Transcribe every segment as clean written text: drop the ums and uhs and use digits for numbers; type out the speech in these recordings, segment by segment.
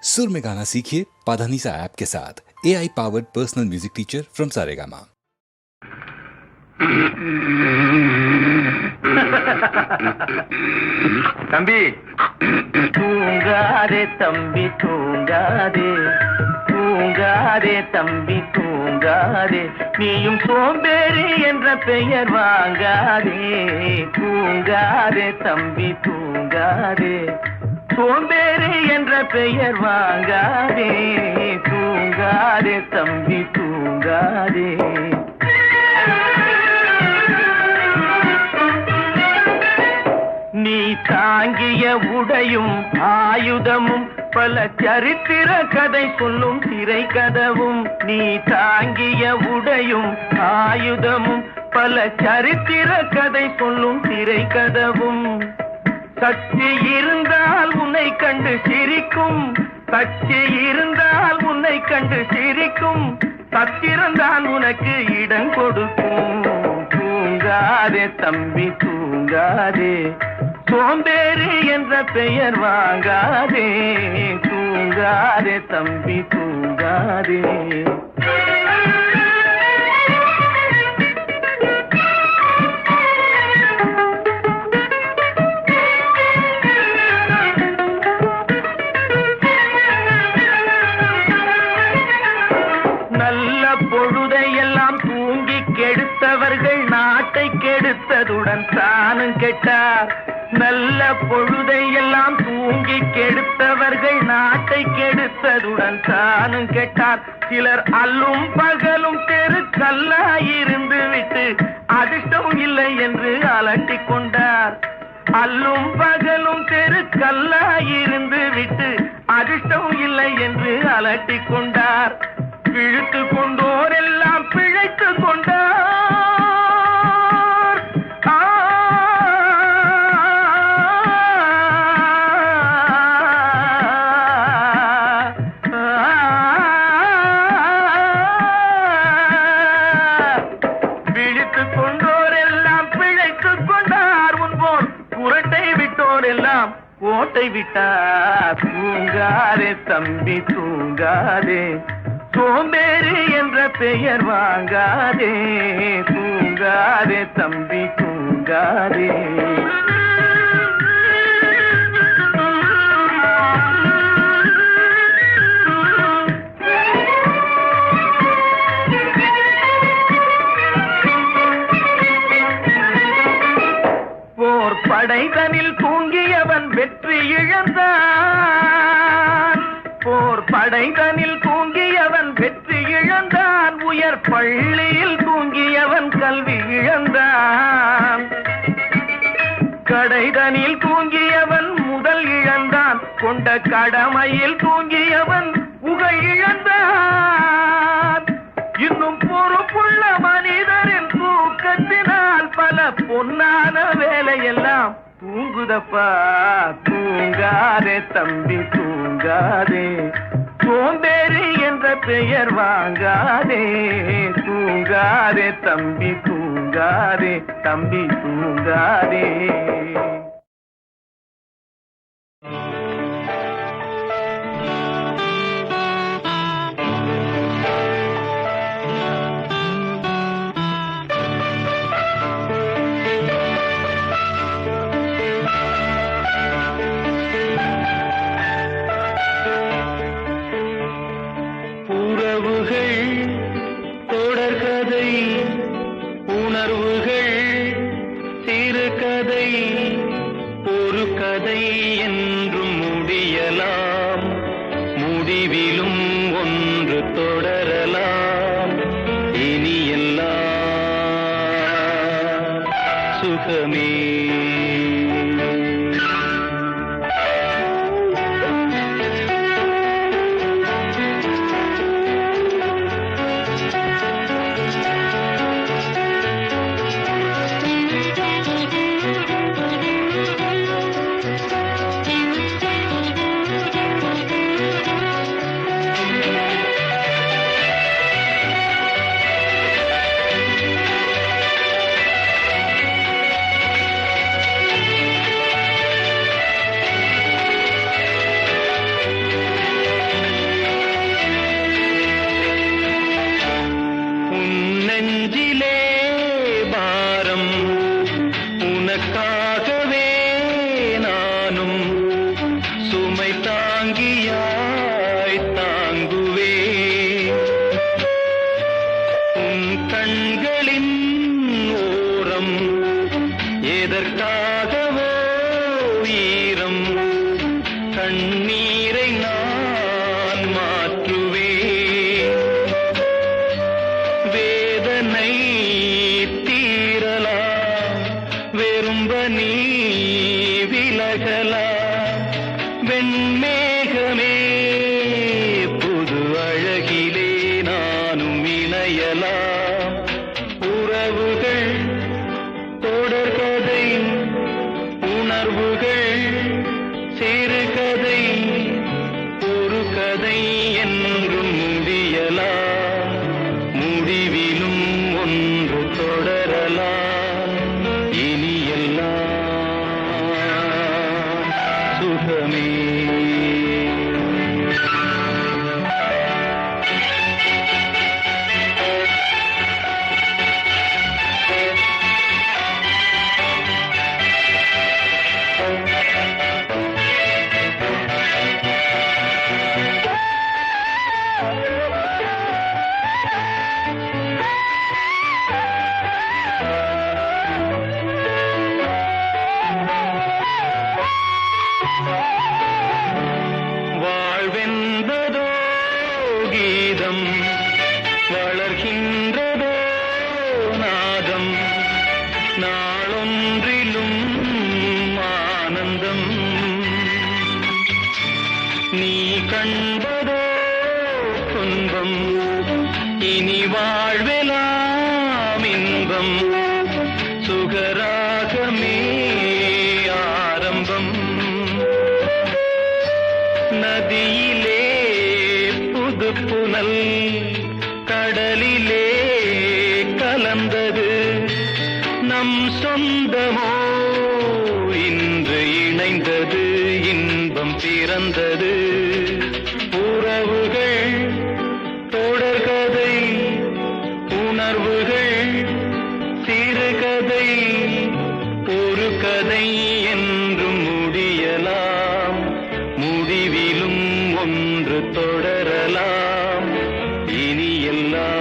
सुर में गाना सीखिए पाधानीसा ऐप के साथ। AI powered personal music teacher from Saregama. தம்பி தூங்காதே தம்பி தூங்காதே, தூங்காதே தம்பி தூங்காதே, நீயும் சோம்பேறி என்ற பெயர் வாங்காதே. தூங்காதே தம்பி தூங்காதே, சோம்பேறி என்ற பெயர் வாங்காதே. தூங்காதே தம்பி தூங்காதே. நீ தாங்கிய உடையும் ஆயுதமும் பல சரித்திர கதை சொல்லும் திரை கதவும். நீ தாங்கிய உடையும் ஆயுதமும் பல சரித்திர கதை சொல்லும் திரை கதவும். சக்தி இருந்தால் உன்னை கண்டு சிரிக்கும், சக்தி இருந்தால் உன்னை கண்டு சிரிக்கும், சத்திரந்தான் உனக்கு இடம் கொடுக்கும். தூங்காதே தம்பி தூங்காதே, சோம்பேறி என்ற பெயர் வாங்காதே. தூங்காதே தம்பி தூங்காதே. நல்ல பொழுதையெல்லாம் தூங்கி கெடுத்தவர்கள் நாட்டை கெடுத்ததுடன் தானும் கெட்டார். நல்ல பொழுதையெல்லாம் தூங்கி கெடுத்தவர்கள் நாட்டை கெடுத்ததுடன் தானும் கெட்டார். சிலர் அல்லும் பகலும் தெருக்கல்லாயிருந்து விட்டு அதிர்ஷ்டம் இல்லை என்று அலட்டிக் கொண்டார். அல்லும் பகலும் தெருக்கல்லாயிருந்து விட்டு அதிர்ஷ்டம் இல்லை என்று அலட்டிக் கொண்டார். பிழைத்து கொண்டோர் எல்லாம் பிழைத்து கொண்டார். பிழைத்து கொண்டோர் எல்லாம் பிழைத்து கொண்டார். முன்போர் புரட்டை விட்டோர் எல்லாம் கோட்டை விட்டார். தூங்காதே தம்பி தூங்காதே, சோம்பேறி என்ற பெயர் வாங்காதே. தூங்காதே தம்பி தூங்காதே. போர் படைதனில் தூங்கியவன் வெற்றி இழந்தான். போர் படைதனில் தூங்கியவன் வெற்றி இழந்தான். உயர் பள்ளியில் தூங்கியவன் கல்வி இழந்தான். கடைதனில் தூங்கியவன் முதல் இழந்தான். கொண்ட கடமையில் தூங்கியவன் புகழ் இழந்தான். இன்னும் பொறுப்புள்ள மனிதரின் தூக்கத்தினால் பல பொன்னான வேலையெல்லாம் தூங்குதப்பா. தூங்காதே தம்பி தூங்காதே, சோம்பேறி என்ற பெயர் வாங்காதே. தூங்காதே தம்பி தூங்காதே, தம்பி தூங்காதே. தொடர்கதை, உணர்வுகள் சிறுகதை. தாங்கியாய் தாங்குவே உன் கண்களின் ஓரம் எதற்காகவோ ஈரம் கண்ணீரை நான் மாற்றுவேன் வேதனை தீரலாம் வெறும்ப நீ விலகலாம் வெண்மேகமே புது அழகிலே நானும் இணையலாம் உறவுகள் தொடர்கதை உணர்வுகள் சிறுகதை ஒரு கதை என்றும் முடியலாம் முடிவிலும் ஒன்று தொடரலாம் இனி எல்லாம் சுகமே வாழ்வென்பதோ கீதம் வளர்கின்றதோ நாதம் நாளொன்றிலும் ஆனந்தம் நீ கண்பதோ துன்பம் இனி வாழ்வெலாம் இன்பம் சுகராகமே ஆரம்பம் நதியிலே புது புனல் கடலிலே கலந்தது நம் சொந்தமோ இன்று இணைந்தது இன்பம் பிறந்தது உறவுகள் தொடர்கதை உணர்வுகள் சிறுகதை ஒரு கதை என்றும் முடியலாம் முடிவிலும் ஒன்று தொடரலாம் இனி எல்லாம்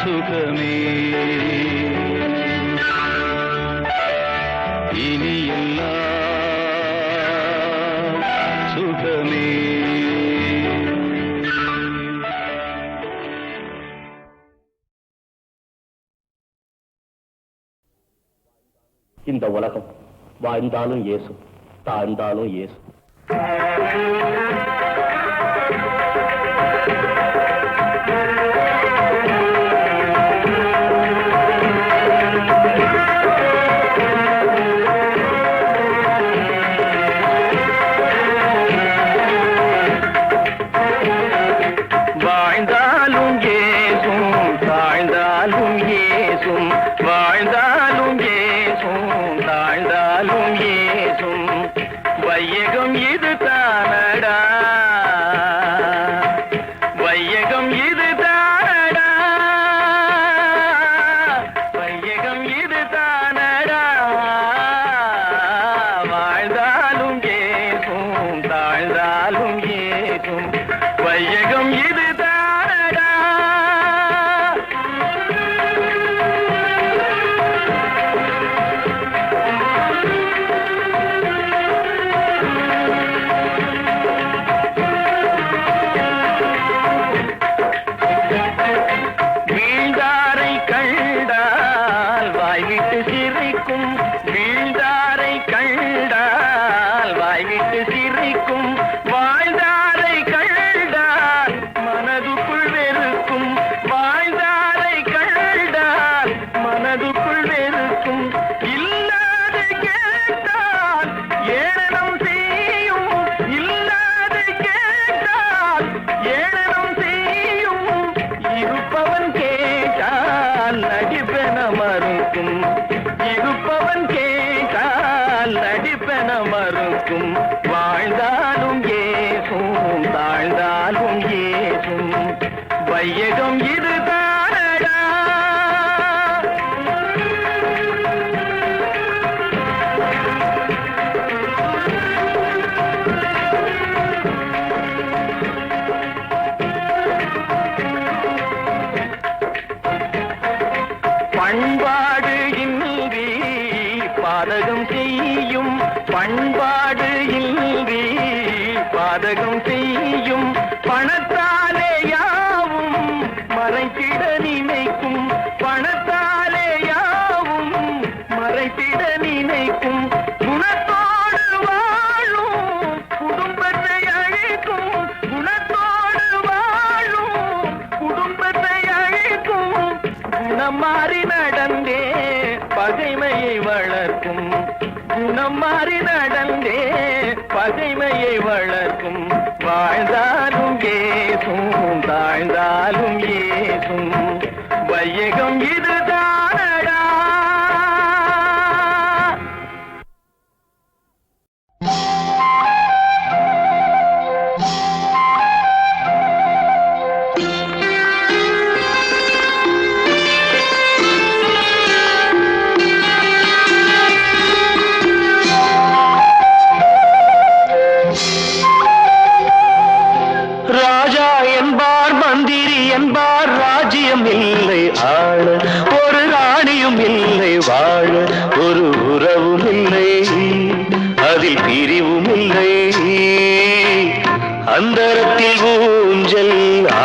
சுகமே இனி எல்லாம் சுகமே இந்த உலகம் வாழ்ந்தாலும் இயேசு தாழ்ந்தாலும் இயேசு வாழ்ந்தாலும் ஏசும் தாழ்ந்தாலும் ஏசும் வாழ்ந்தாலும் ஏசும் தாழ்ந்தாலும் ஏசும் வையகம் இது தானடா வையகம் இது தானடா வையகம் இது தானடா வாழ்ந்தாலும் ஏசும் தாழ்ந்தாலும் ஏசும் வையகம் இது தானடா வீழ்ந்தாரை கண்டால் வாய்விட்டு சிரிக்கும் வீழ்ந்தாரை கண்டால் வாய்விட்டு சிரிக்கும் வாழ்ந்தாரை கண்டால் மனதுக்குள் வெறுக்கும் வாழ்ந்தாரை கண்டால் மனதுக்குள் வெறுக்கும் இல்லாது கேட்டால் ஏளனம் செய்யும் இல்லாது கேட்டால் ஏளனம் செய்யும் இருப்பவன் கேட்டால் நடிப்பென மறுக்கும் இருப்பவன் கேட்டால் நடிப்பென மறுக்கும் வாழ்ந்தாலும் ஏசும் தாழ்ந்தாலும் ஏசும் வையகம் இது தானடா பாதகம் செய்யும் பணத்தாலே யாவும் மறைத்திட நினைக்கும் பணத்தாலே யாவும் மறைத்திட நினைக்கும் குணத்தோடு வாழும் குடும்பத்தை அழிக்கும் குணத்தோடு வாழும் குடும்பத்தை அழிக்கும் குணம் மாறி நடந்தே பகைமையை வளர்க்கும் குணம் மாறி நடந்தே பகைமையை வளர்க்கும் வாழ்ந்தாலும் ஏசும் தாழ்ந்தாலும் ஏசும் வையகம் இதுதானடா. ராஜா என்பார் மந்திரி என்பார் ராஜ்யம் இல்லை ஆள ஒரு ராணியும் இல்லை வாழ ஒரு உறவும் இல்லை அதில் பிரிவும் இல்லை அந்தரத்தில் ஊஞ்சல்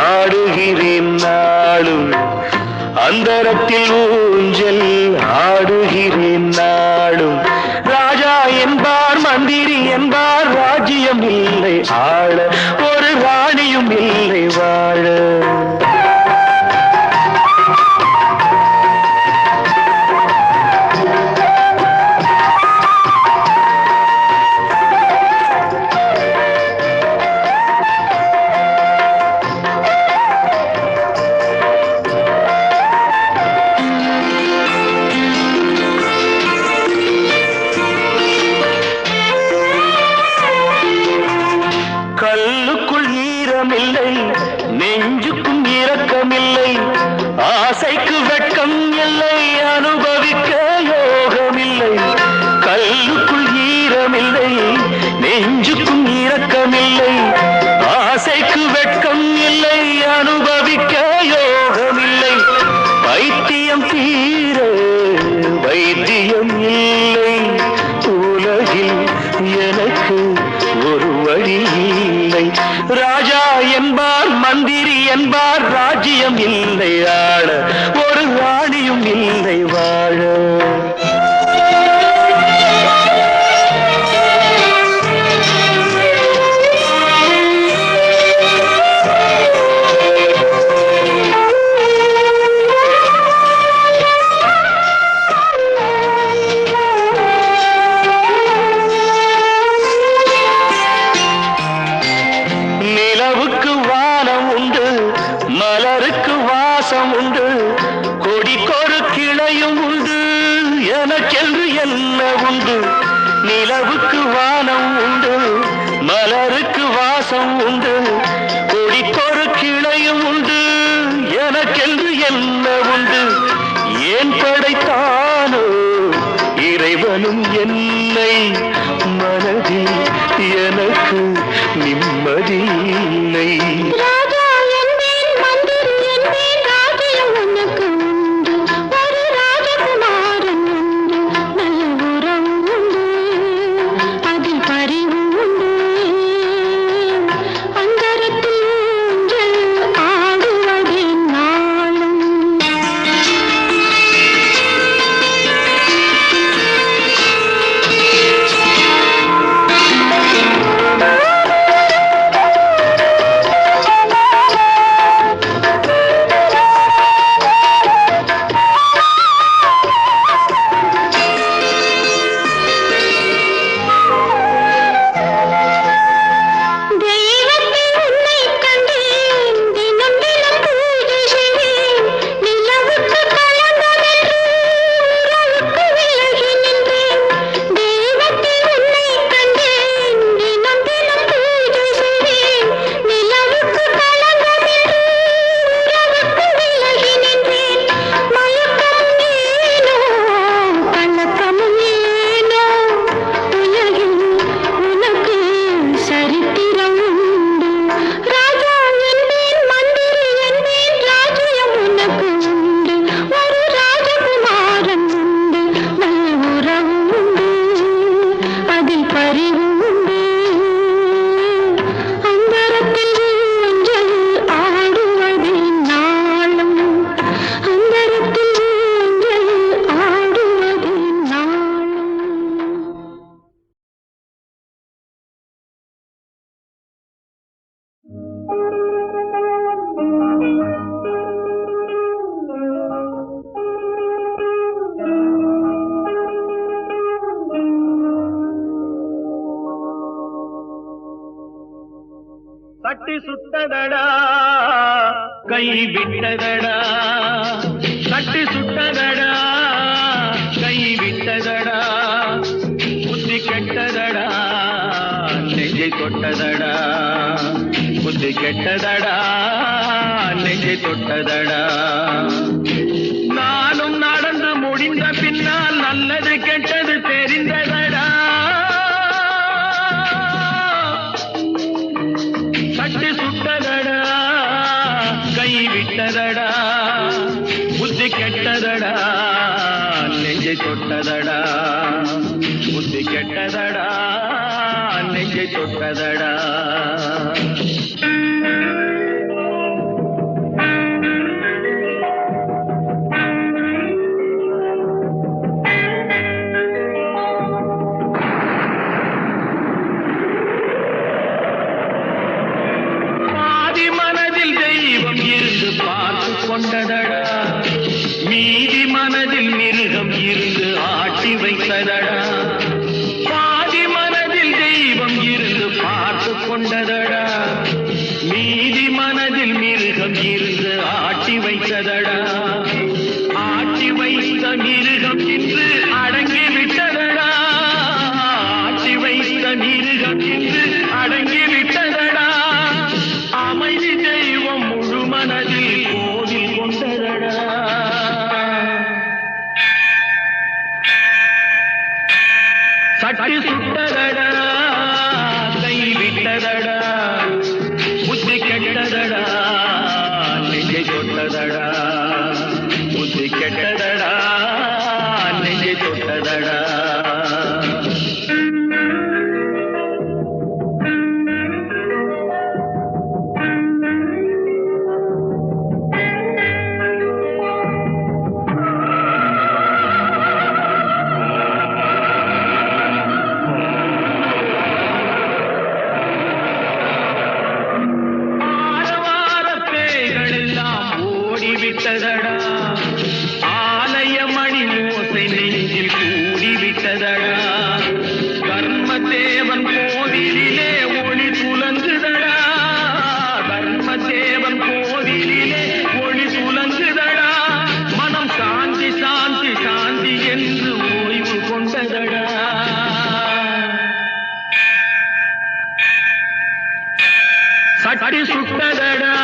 ஆடுகிறேன் நாளும் அந்தரத்தில் ஊஞ்சல் ஆடுகிறேன் நாளும் ராஜா என்பார் மந்திரி என்பார் ராஜ்யம் இல்லை ஆள ஒரு ராணியும் இல்லை வாழ கல்லுக்குள் ஈரமில்லை நெஞ்சுக்கும் இரக்கமில்லை ஆசைக்கு வெட்கம் இல்லை அனுபவிக்க யோகமில்லை கல்லுக்குள் ஈரமில்லை நெஞ்சுக்கும் இரக்கமில்லை ஆசைக்கு வெட்கம் இல்லை அனுபவிக்க யோகமில்லை வைத்தியம் தீர வைத்தியம் இல்லை உலகில் எனக்கு ஒரு வழி இல்லை ராஜா என்பார் மந்திரி என்பார் ராஜ்யம் இல்லை ஆள ஒரு ராணியும் இல்லை வாழ நிலவுக்கு வானம் உண்டு மலருக்கு வாசம் உண்டு கொடிக்கொரு கிளையும் உண்டு எனக்கென்று என்ன உண்டு நிலவுக்கு வானம் உண்டு மலருக்கு வாசம் உண்டு கொடிக்கொரு கிளையும் உண்டு எனக்கென்று என்ன உண்டு ஏன் படைத்தானோ இறைவனும் என்னை மனதில் எனக்கு நிம்மதி இல்லை ராஜா என்பேன் மந்திரி என்பேன் ராஜ்யம் உனக்கு உண்டு ஒரு ராஜகுமாரன் உண்டு நல்ல உறவு உண்டு அதில் பரிவு உண்டு அந்தரத்தில் ஊஞ்சல் ஆடுவதே நாளும் தட்டி சுட்டதடா கை விட்டதடா, தட்டி சுட்டதடா கை விட்டதடா, புத்தி கெட்டதடா நெஞ்சை தொட்டதடா, புத்தி கெட்டதடா நெஞ்சை தொட்டதடா. நானும் நடந்து முடிந்த பின்னால் நல்லது கெட்டது தெரிந்ததடா. தட்டி சுட்டதடா கை விட்டதடா, புத்தி கெட்டதடா நெஞ்சை தொட்டதடா, புத்தி கெட்டதடா நெஞ்சை தொட்டதடா. கொண்டதடா மீதி மனதில் மிருகம் இருந்து ஆட்டி வைத்ததடா, பாதி மனதில் தெய்வம் இருந்து பார்த்து கொண்டதடா, மீதி மனதில் மிருகம் இருந்து ஆட்டி வைத்ததடா, ஆட்டி வைத்த மிருகம் இன்று அடங்கி விட்டதடா, ஆட்டி வைத்த மிருகம் இன்று அடங்கி விட்டதடா, அமைதி தெய்வம் முழு மனதில் கோவில் கொண்டதடா. சட்டி சுட்டதடா கை விட்டதடா, புத்தி கெட்டதடா நெஞ்சை தொட்டதடா, புத்தி கெட்டதடா நெஞ்சை தொட்டதடா. விட்டதடா ஆலய மணி ஓசை நெஞ்சில் கூடிவிட்டதடா, கர்மதேவன் கோவிலிலே ஒளி துலங்குதடா, கர்மதேவன் கோவிலிலே ஒளி துலங்குதடா, மனம் சாந்தி சாந்தி சாந்தி என்று ஓய்வு கொண்டதடா. சட்டி சுட்டதடா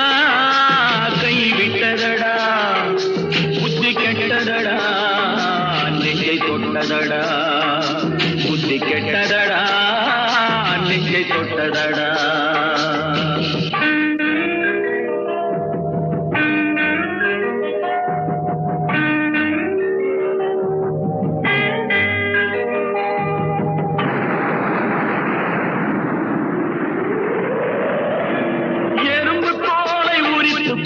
கை விட்டதடா, புத்தி கெட்டதடா நெஞ்சை தொட்டதடா, புத்தி கெட்டதடா நெஞ்சை தொட்டதடா.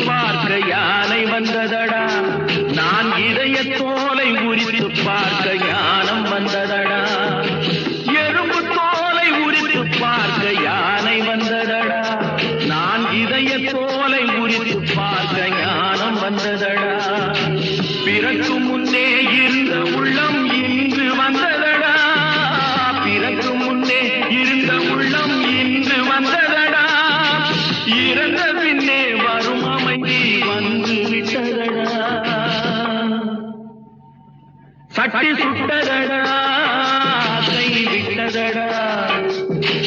பார்க்க யானை வந்ததடா, நான் இதய தோலை உரித்து பார்க்க ஞானம் வந்ததடா, எறும்பு தோலை உரித்து பார்க்க யானை வந்ததடா, நான் இதய தோலை உரித்து பார்க்க ஞானம் வந்ததடா, பிறக்கு முன்னே இருந்த உள்ளம் இன்று வந்ததடா, பிறக்கு முன்னே இருந்த உள்ளம் இன்று வந்ததடா, இறந்த பின்னே வரும் அமைதி வந்து விட்டதடா. சட்டி சுட்டதடா கை விட்டதடா,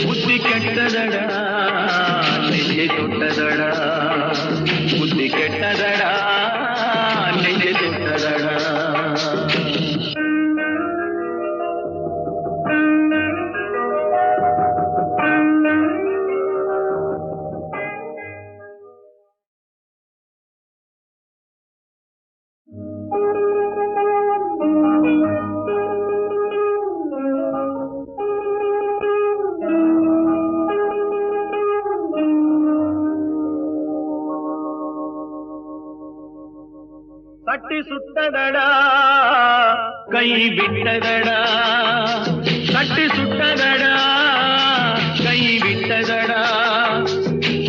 புத்தி கெட்டதடா நெஞ்சை தொட்டதடா, புத்தி கெட்டதடா நெஞ்சை தொட்டதடா. சட்டி சுட்டதடா கை விட்டதடா, சட்டி சுட்டதடா கை விட்டதடா,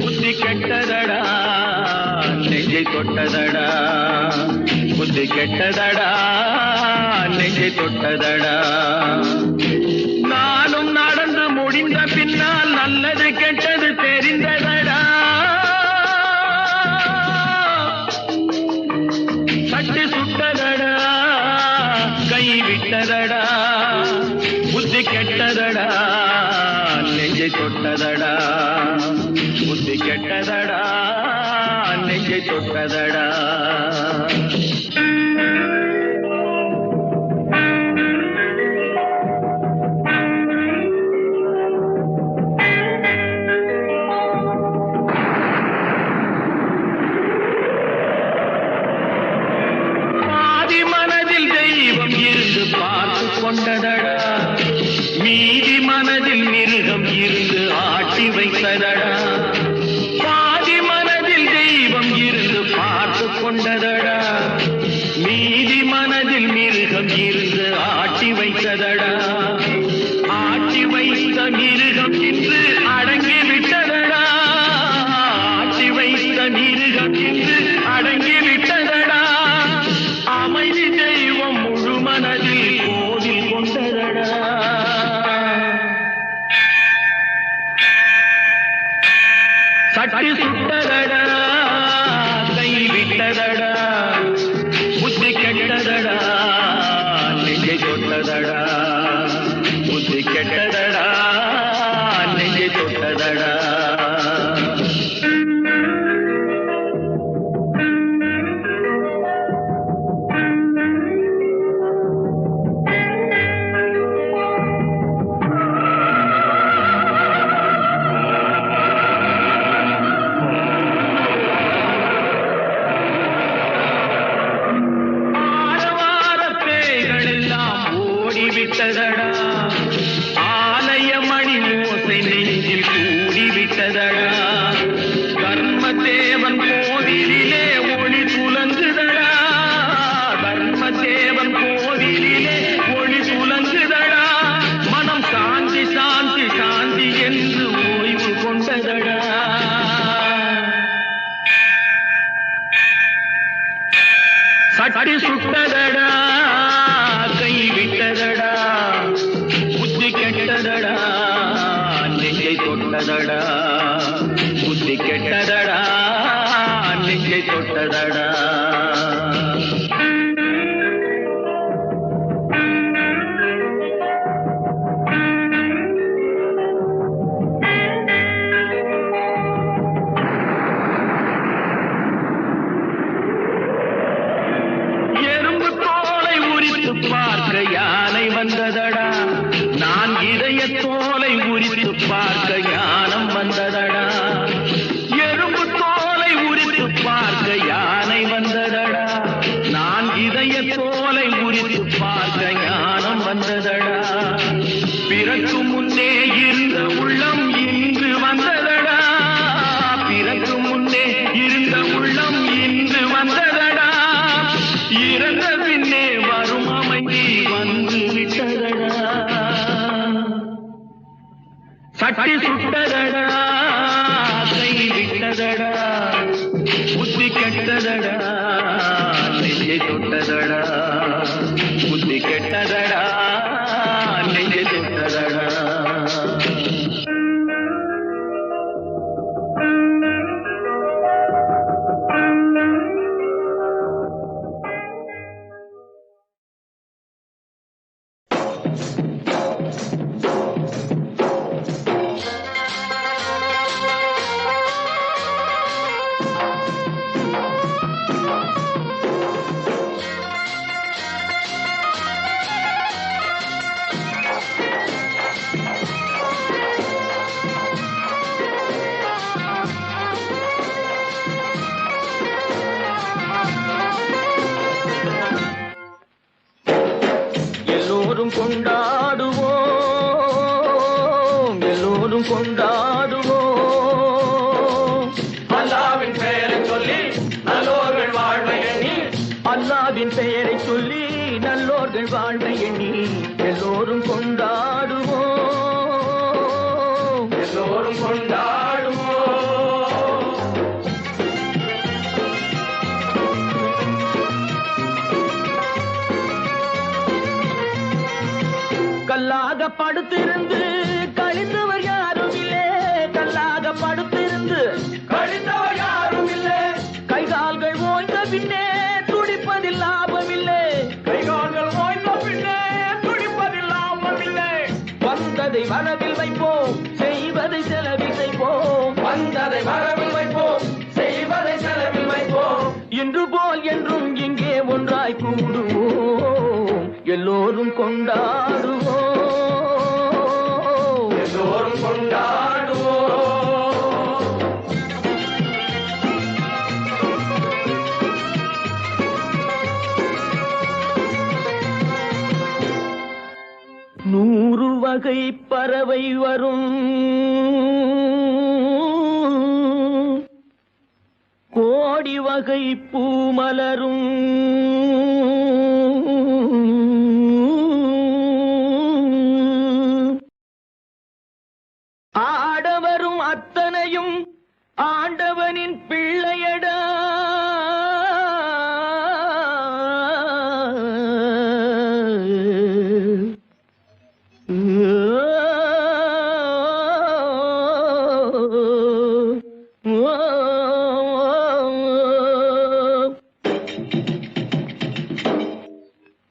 புத்தி கெட்டதடா நெஞ்சை தொட்டதடா புத்தி கெட்டதடா நெஞ்சை தொட்டதடா நானும் நடந்து முடிந்த பின்னால் நல்லது கெட்டது தெரிந்ததடா சட்டு சுட்டதடா கை விட்டதடா புத்தி கெட்டதடா நெஞ்சை தொட்டதடா புத்தி கெட்டதடா நெஞ்சை தொட்டதடா பாதி மனதில் தெய்வம் இருந்து பார்த்து கொண்டதடா மீதி மனதில் மிருகம் இருந்து ஆட்டி வைத்ததடா பாதி மனதில் தெய்வம் இருந்து பார்த்து கொண்டதடா மீதி மனதில் மிருகம் இருந்து ஆட்டி வைத்ததடா ஆட்டி வைத்த மிருகம் இன்று அடங்கி விட்டதடா ஆட்டி வைத்த மிருகம் இன்று அடங்கி விட்டதடா அமைதி தெய்வம் முழு மனதில் கோவில் கொண்டதடா சட்டி சுட்டதடா கை விட்டதடா புத்தி கெட்டதடா நெஞ்சை தொட்டதடா புத்தி கெட்டதடா நெஞ்சை தொட்டதடா விட்டதடா ஆலய மணி ஓசை நெஞ்சில் கூடிவிட்டதடா கர்மதேவன் கோவிலிலே ஒளி துலங்குதடா கர்மதேவன் கோவிலிலே ஒளி துலங்குதடா மனம் சாந்தி சாந்தி சாந்தி என்று ஓய்வு கொண்டதடா சட்டி சுட்டதடா கை விட்டதடா புத்தி கெட்டதடா நெஞ்சை தொட்டதடா புத்தி கெட்டதடா நெஞ்சை தொட்டதடா பார்க்க யானை வந்ததடா நான் இதய தோலை உரித்து பார்க்க ஞானம் வந்ததடா எறும்பு தோலை உரித்து பார்க்க யானை வந்ததடா நான் இதய தோலை உரித்து பார்க்க ஞானம் வந்ததடா பிறக்கு முன்னே இருந்த உள்ளம் இன்று வந்ததடா பிறக்கு முன்னே இருந்த உள்ளம் இன்று வந்ததடா இறந்த பின்னே வரும் அமைதி வந்து விட்டதடா சட்டி சுட்டதடா கை விட்டதடா புத்தி கெட்டதடா நெஞ்சை தொட்டதடா புத்தி கெட்டதடா நெஞ்சை தொட்டதடா மனதில் வைப்போம், செய்வதை செலவில் செய்வோம். வந்ததை மனதில் வைப்போம், செய்வதை செலவில் வைப்போம். இன்று போல் என்றும் இங்கே ஒன்றாய் கூடுவோம், எல்லோரும் கொண்டாடுவோம், எல்லோரும் கொண்டாடுவோம். நூறு வகை பறவை வரும், கோடி வகை பூமலரும், ஆடவரும் அத்தனையும் ஆண்டவனின் பிள்ளையடா.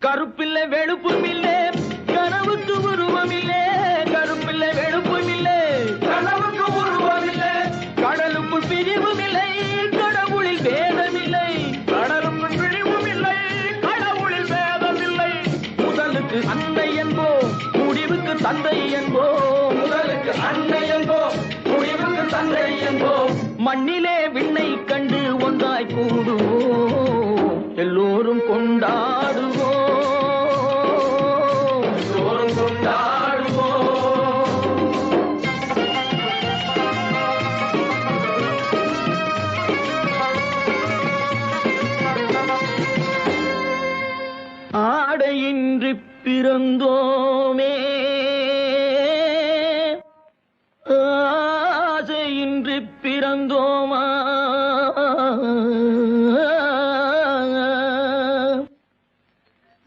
கருப்பில்லை வெளுப்பும் இல்லை, கனவுக்கு உருவம் இல்லை. கருப்பில்லை வெளுப்பும் இல்லை, கனவுக்கு உருவம் இல்லை. கடலுக்குள் பிரிவும் இல்லை, கடவுளில் வேதம் இல்லை. கடலுக்குள் பிரிவும் இல்லை, கடவுளில் வேதம் இல்லை. முதலுக்கு அன்னை என்போம், முடிவுக்கு தந்தை என்போம். முதலுக்கு அன்னை என்போம், முடிவுக்கு தந்தை என்போம். மண்ணிலே விண்ணை கண்டு ஒன்றாய் கூடுவோம், எல்லோரும் கொண்டாடுவோம், எல்லோரும் கொண்டாடுவோம். ஆடையின்றி பிறந்தோமே, ஆசையின்றி பிறந்தோமா.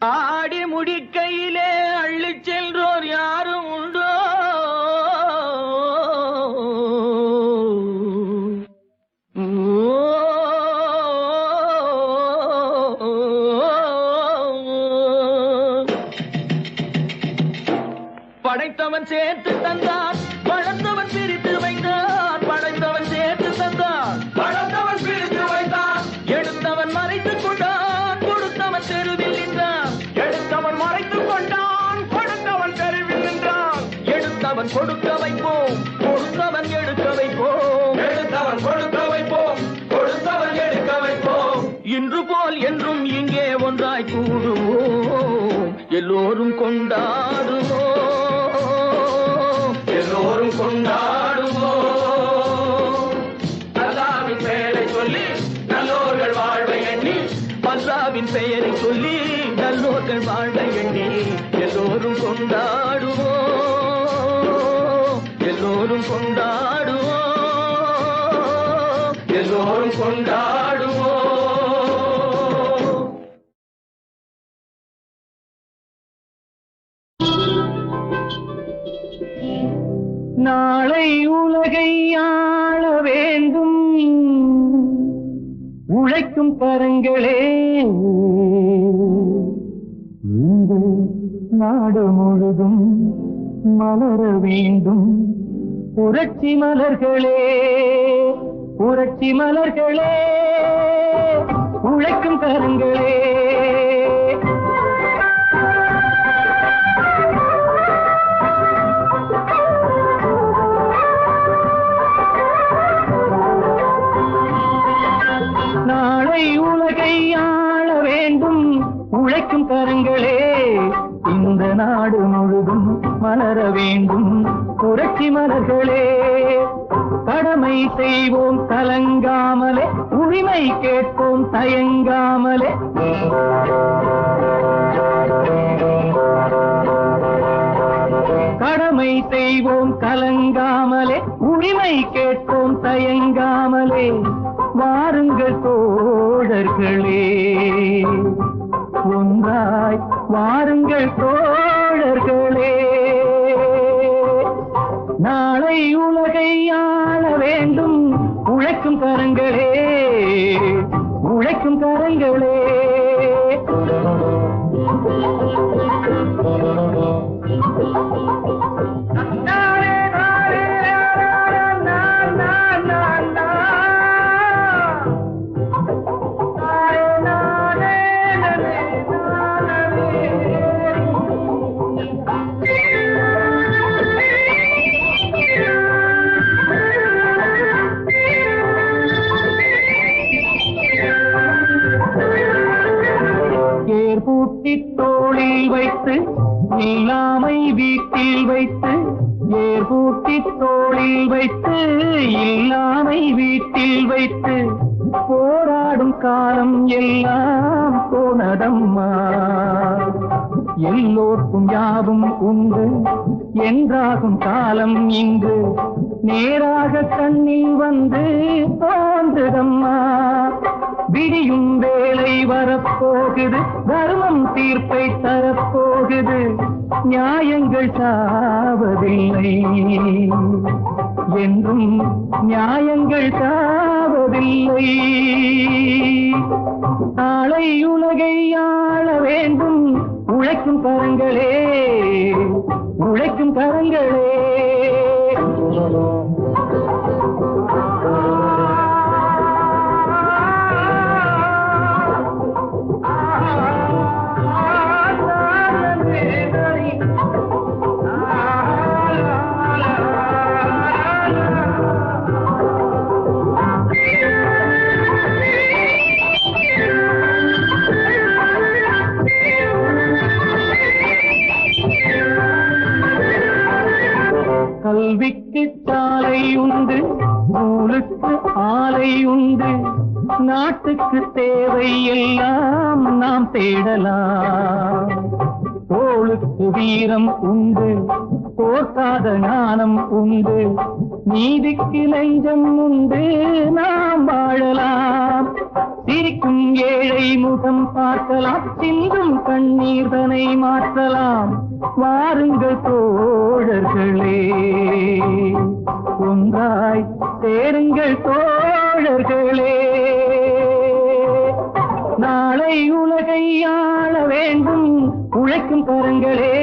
ஆடி முடிக்கையிலே அள்ளிச் சென்றோர் யாரும் உண்டோ. படைத்தவன் சேர்த்து தந்தான், படைத்தவன் பிரித்து வைத்தான். படைத்தவன் சேர்த்து தந்தான், படைத்தவன் பிரித்து வைத்தான். எடுத்தவன் மறைத்துக் கொண்டான், கொடுத்தவன் தெருவில் நின்றான். எடுத்தவன் மறைத்துக் கொண்டான், கொடுத்தவன் தெருவில் நின்றான். எடுத்தவன் கொடுக்க வைப்போம், கொடுத்தவன் எடுக்க வைப்போம். எடுத்தவன் கொடுக்க வைப்போம், கொடுத்தவன் எடுக்க வைப்போம். இன்று போல் என்றும் இங்கே ஒன்றாய் கூடுவோம், எல்லோரும் கொண்டாடுவோம், எல்லோரும் கொண்டாடுவோம். அல்லாவின் பெயரை சொல்லி நல்லோர்கள் வாழ்வை எண்ணி, அல்லாவின் பெயரை சொல்லி நல்லோர்கள் வாழ்வை எண்ணி, எல்லோரும் கொண்டாடுவோம், எல்லோரும் கொண்டாடுவோம், எல்லோரும் கொண்டாடுவோம். நாளை உலகை ஆள வேண்டும் உழைக்கும் கரங்களே, இந்த நாடு முழுதும் மலர வேண்டும் புரட்சி மலர்களே, புரட்சி மலர்களே, உழைக்கும் கரங்களே. நாளை உலகை ஆள வேண்டும் உழைக்கும் கரங்களே, இந்த நாடு முழுதும் மலர வேண்டும் புரட்சி மலர்களே. கடமை செய்வோம் கலங்காமலே, உரிமை கேட்போம் தயங்காமலே. கடமை செய்வோம் கலங்காமலே, உரிமை கேட்போம் தயங்காமலே. வாருங்கள் தோழர்களே, ஒன்றாய் வாருங்கள் தோழர்களே. நாளை உலகை ஆள வேண்டும் உழைக்கும் கரங்களே, உழைக்கும் கரங்களே. இல்லாமை வீட்டில் வைத்து ஏர்பூட்டி தோளில் வைத்து இல்லாமை வீட்டில் வைத்து போராடும் காலம் எல்லாம் போனதம்மா. எல்லோர்க்கும் யாவும் உண்டு என்றாகும் காலம் இன்று நேராக கண்ணில் வந்து தோன்றுதம்மா. விடியும் வேளை வரப்போகுது, தர்மம் தீர்ப்பை தரப்போகுது, நியாயங்கள் சாவதில்லை என்றும் நியாயங்கள் சாவதில்லை. நாளை உலகை ஆள வேண்டும் உழைக்கும் கரங்களே, உழைக்கும் கரங்களே. கல்விக்கு சாலை உண்டு, நூலுக்கு ஆலை உண்டு, நாட்டுக்கு தேவை எல்லாம் நாம் தேடலாம். தோளுக்கு வீரம் உண்டு, போர்க்காத ஞானம் உண்டு, நீதிக்கு நெஞ்சம் உண்டு, நாம் வாழலாம். சிரிக்கும் ஏழை முகம் பார்க்கலாம், சிந்தும் கண்ணீர் தனை மாற்றலாம். வாருங்கள் தோழர்களே, ஒன்றாய் சேருங்கள் தோழர்களே. நாளை உலகை ஆள வேண்டும் உழைக்கும் கரங்களே,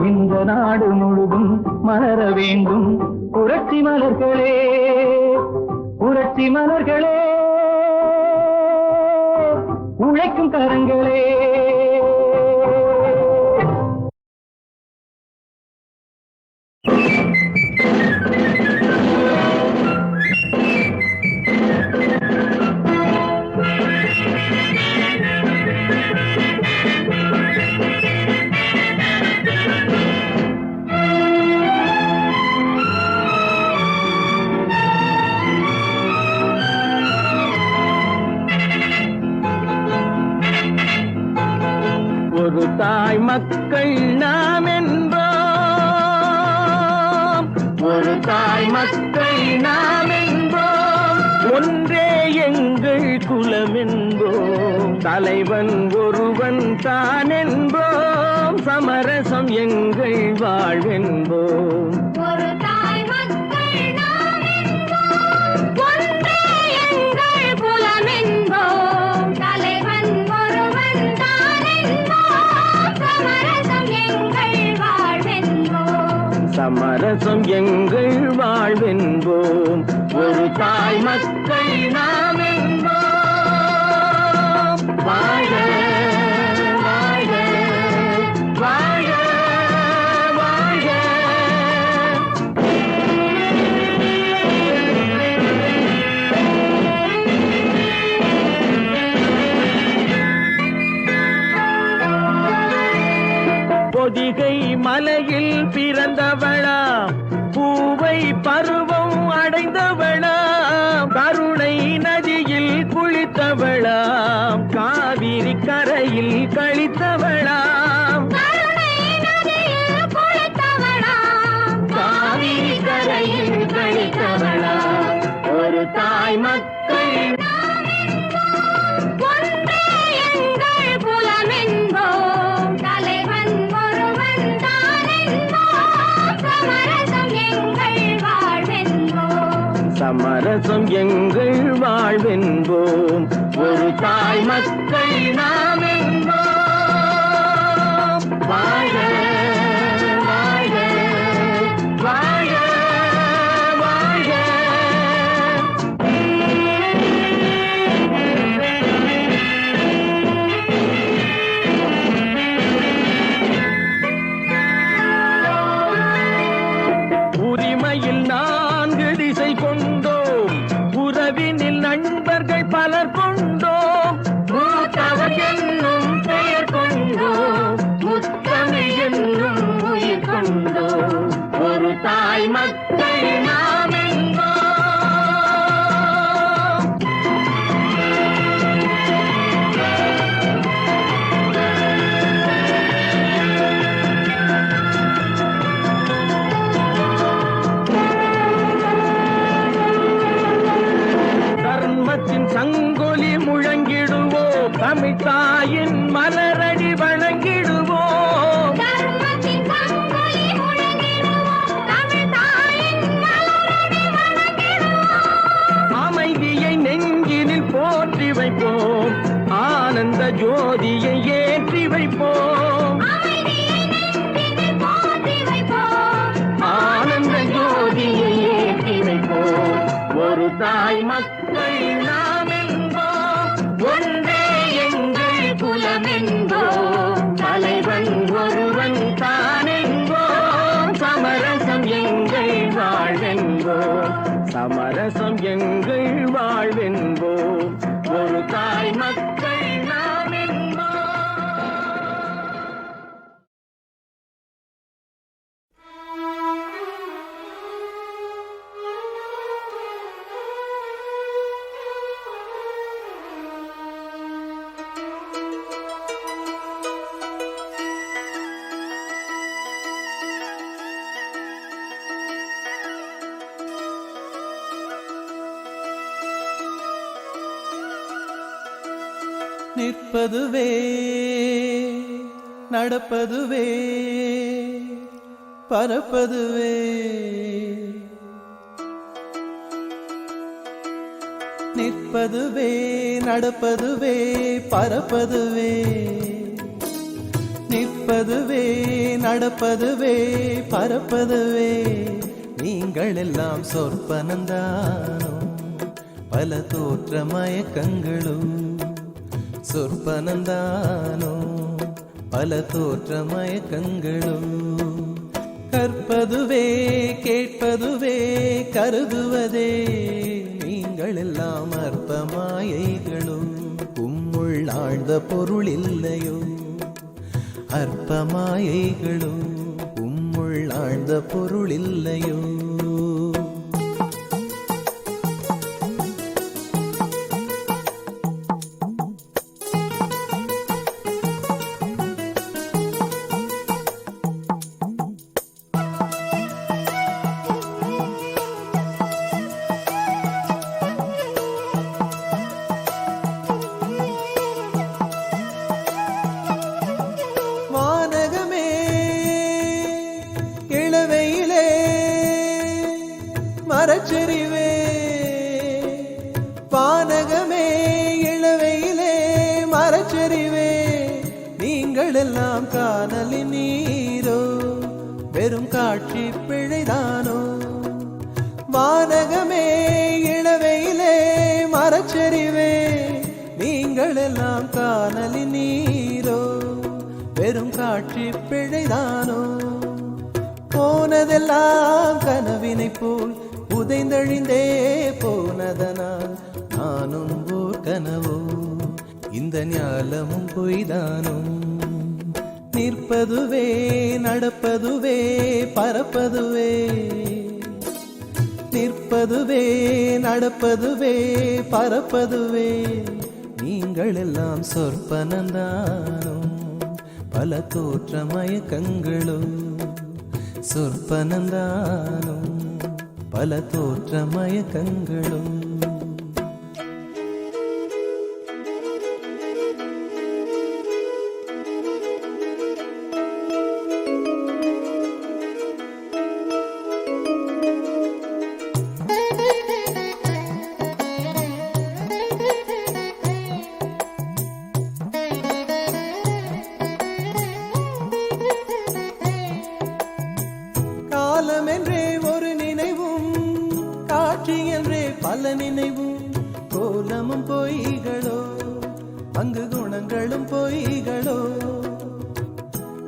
இந்த நாடு முழுதும் மலர வேண்டும் புரட்சி மலர்களே, புரட்சி மலர்களே, உழைக்கும் கரங்களே. ஒரு தாய் மக்கள் நாம் என்போம், ஒரு தாய் மக்கள் நாம் என்போம், ஒன்றே எங்கள் குலம் என்போம், தலைவன் ஒருவன் தான் என்போம், சமரசம் எங்கள் வாழ்வென்போம். ஒரு தாய் மக்கள் நாம் என்போம், ஒன்றே எங்கள் குலம் என்போம், தலைவன் ஒருவன் தான் என்போம், சமரசம் எங்கள் வாழ்வென்போம், சமரசம் எங்கள் வாழ்வென்போம். ஒரு தாய் மக்கள் நாம் என்போம். வாழ வாழ வாழ வாழ. பொதிகை மலையில் பிறந்தவளா, பூவை பருவம் அடைந்தவளாம், கருணை நதியில் குளித்தவளாம், காவிரி கரையில் கழித்தவளாம், கருணை நதியில் குளித்தவளாம், காவிரி கரையில் கழித்தவளாம். ஒரு தாய் மக்கள் ஒன்றே எங்கள் குலம் என்போம், தலைவன் ஒருவன் தான் என்போம், சமரசம் எங்கள் வாழ்வென்போம், சமரசம் எங்கள் வாழ்வென்போம். ஒரு தாய் மக்கள் நாம் என்போம். வாழ வாழ வாழ வாழ. உரிமையில் 4 திசை கொண்டோம், உறவினில் நண்பர்கள் பலர் கொண்டோம், மூத்தவர் என்னும் பெயர் கொண்டோம், முத்தமிழ் என்னும் தர்மத்தின் சங்கொலி முழங்கிடுவோம், தமிழ் தாயின் மலரடி வணங்கிடுவோம். தர்மத்தின் சங்கொலி முழங்கிடுவோம், தமிழ் தாயின் மலரடி வணங்கிடுவோம். அமைதியை நெஞ்சினில் போற்றி வைப்போம், ஆனந்த ஜோதியை ஏற்றி வைப்போம். அமைதியை நெஞ்சினில் போற்றி வைப்போம், ஆனந்த ஜோதியை ஏற்றி வைப்போம். ஒரு தாய் மக்கள் நாம் என்போம், ஒன்றே எங்கள் குலம் என்போம். தலைவன் ஒருவன் தான் என்போம், சமரசம் எங்கள் வாழ்வென்போம். சமரசம் எங்கள் வாழ்வென்போம். ஒரு தாய் மக்கள் நாம் என்போம். நிற்பதுவே நடப்பதுவே பறப்பதுவே நிற்பதுவே நடப்பதுவே பறப்பதுவே நிற்பதுவே நடப்பதுவே பறப்பதுவே நீங்கள் எல்லாம் சொற்பனந்தானோ பல தோற்ற மயக்கங்களும் சொற்பனந்தானோ பல தோற்ற மயக்கங்களும் கற்பதுவே கேட்பதுவே கருதுவதே நீங்கள் எல்லாம் அற்ப மாயைகளும் உம்முள் ஆழ்ந்த பொருள் இல்லையோ அற்ப மாயைகளும் உம்முள் ஆழ்ந்த பொருள் இல்லையோ மரச்சரிவே பானகமே இளவையிலே மரச்சரிவே நீங்கள் எல்லாம் காணலின் நீரோ வெறும் காட்சி பிழைதானோ வானகமே இளவையிலே மரச்சரிவே நீங்கள் எல்லாம் காணலின் நீரோ வெறும் காட்சி பிழைதானோ போனதெல்லாம் கனவினை போல் உதைந்தழிந்தே போனதனால் நானும் ஓர் கனவோ இந்த ஞாலமும் பொய்தானோ நிற்பதுவே நடப்பதுவே பறப்பதுவே நிற்பதுவே நடப்பதுவே பறப்பதுவே நீங்கள் எல்லாம் சொற்பனந்தானோ பல தோற்ற மயக்கங்களும் சொற்பனந்தானோ பல தோற்ற மயக்கங்களும் காலம் என்றே ஒரு நினைவும் காட்சி என்றே பல நினைவும் கோலமும் பொய்களோ அங்கு குணங்களும் பொய்களோ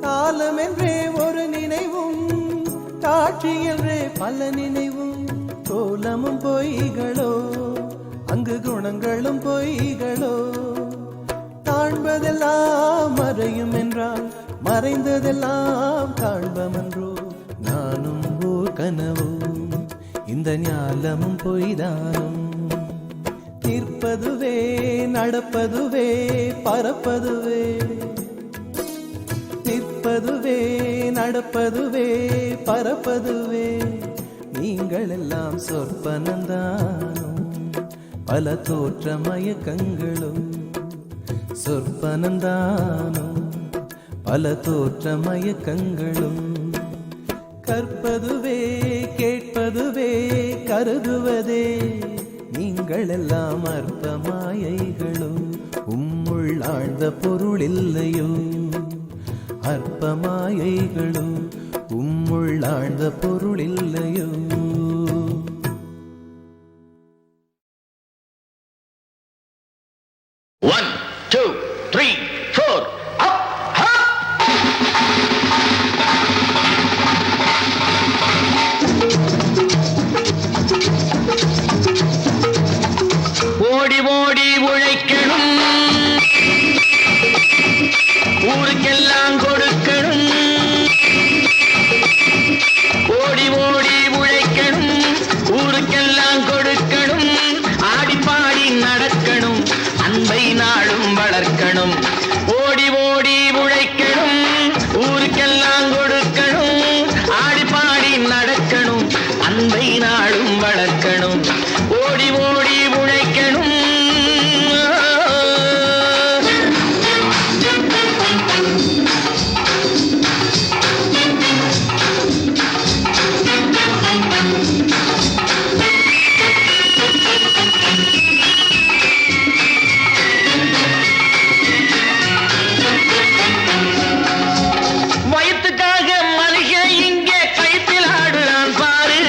காலம் என்றே ஒரு நினைவும் காட்சி என்றே பல நினைவும் கோலமும் பொய்களோ அங்கு குணங்களும் பொய்களோ காண்பதெல்லாம் மறையும் என்றால் மறைந்ததெல்லாம் காண்பமன்றோ நானும் ஓர் கனவோ இந்த ஞாலமும் பொய்தானும் நிற்பதுவே நடப்பதுவே பறப்பதுவே நிற்பதுவே நடப்பதுவே பறப்பதுவே நீங்கள் எல்லாம் சொற்பனந்தானோ பல தோற்ற மயக்கங்களும் சொற்பனந்தானோ பல தோற்ற மயக்கங்களும் கற்பதுவே கேட்பதுவே கருதுவதே நீங்கள் எல்லாம் அற்ப மாயைகளும் உம்முள் ஆழ்ந்த பொருள் இல்லையோ அற்ப மாயைகளும் உம்முள் ஆழ்ந்த பொருள் இல்லையோ. One, two, three, four, up, up. ஓடி ஓடி உழைக்கணும், ஊருக்கெல்லாம் கொடுக்கணும். ஓடி ஓடி உழைக்கணும், ஊருக்கெல்லாம் கொடுக்கணும். ஆடி பாடி நடக்கணும், அன்பை நாளும் வளர்க்கணும். ஓடி ஓடி உழைக்கணும், ஊருக்கெல்லாம் கொடுக்கணும். ஆடி பாடி நடக்கணும், அன்பை நாளும் வளர்க்கணும். ஓடி ஓடி உழைக்கணும். வயிற்றுக்காக மனுஷன் இங்கே கைத்தில் ஆடுறான் பாரு.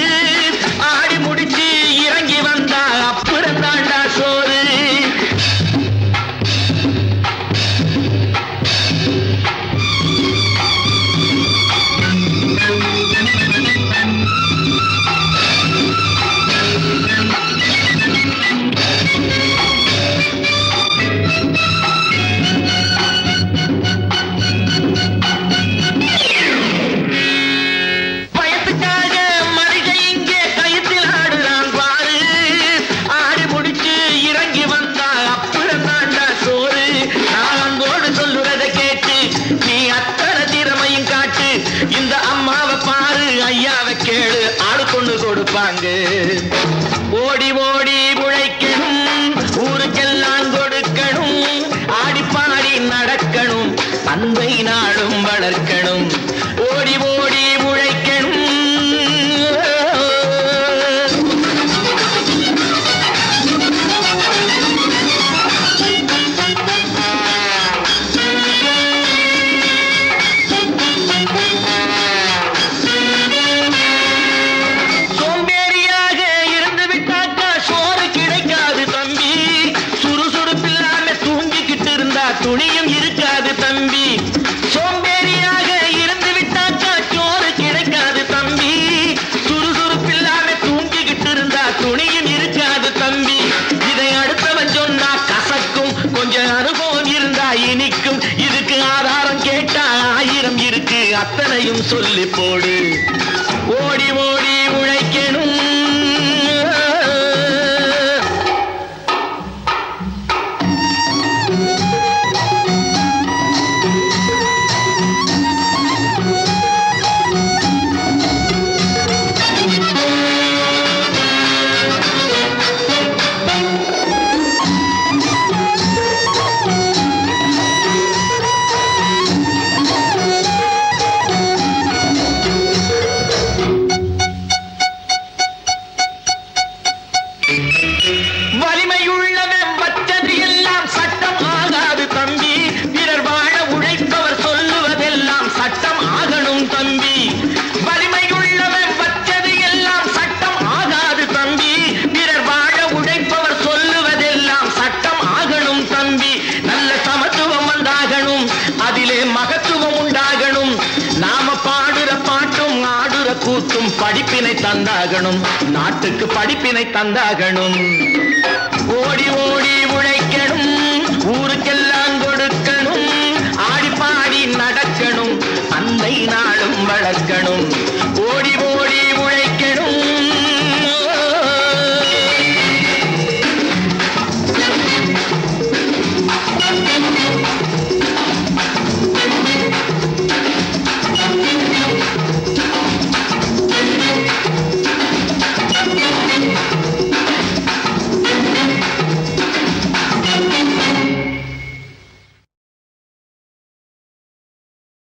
ஆடி முடிச்சு இறங்கி வந்தா அப்புறம் தாண்டா சோறு. பயத்துக்காக மனுஷன் இங்கே கைத்தில் ஆடுறான் பாரு. ஆடி முடிச்சு இறங்கி வந்தா அப்புறம் தாண்டா சோறு. நான் அன்போடு சொல்லுறத கேட்டு நீ அத்தனை திறமையும் காட்டு. இந்த அம்மாவை பாரு, ஐயாவை கேளு, ஆளு கொண்டு கொடுப்பாங்க. ஓடி ஓடி உழைக்கணும், ஊருக்கெல்லாம் கொடுக்கணும். ஆடி பாடி நடக்கணும், அன்பை நாளும் வளர்க்கணும். ஓடி ஓடி உழைக்கணும். சோம்பேறியாக இருந்து விட்டாக்கா சோறு கிடைக்காது தம்பி. சுறுசுறுப்பில்லாம தூங்கிக்கிட்டு இருந்தா துணியும் இருக்காது தம்பி. சோம்பேறியாக இருந்து விட்டாக்கா சோறு கிடைக்காது தம்பி. சுறுசுறுப்பில்லாம தூங்கிக்கிட்டு இருந்தா துணியும் இருக்காது தம்பி. இதை அடுத்தவன் சொன்னா கசக்கும், கொஞ்சம் அனுபவம் இருந்தா இனிக்கும். இதுக்கு ஆதாரம் கேட்டா 1000 இருக்கு, அத்தனையும் சொல்லி போடு. ஓடி ஓடி உழைக்கணும். வலிமையுள்ளவன் வச்சது எல்லாம் சட்டம் ஆகாது தம்பி. பிறர் வாழ உழைப்பவர் சொல்லுவதெல்லாம் சட்டம் ஆகணும் தம்பி. வலிமையுள்ளவன் வச்சது எல்லாம் சட்டம் ஆகாது தம்பி. பிறர் வாழ உழைப்பவர் சொல்லுவதெல்லாம் சட்டம் ஆகணும் தம்பி. நல்ல சமத்துவம் உண்டாகணும், அதிலே மகத்துவம் உண்டாகணும். நாம பாடுற பாட்டும் ஆடுற கூத்தும் படிப்பினை தந்தாகணும், நாட்டுக்கு படிப்பினை தந்தாகணும். ஓடி ஓடி உழைக்கணும், ஊருக்கெல்லாம் கொடுக்கணும். ஆடி பாடி நடக்கணும், அன்னை நாளும் வளர்க்கணும்.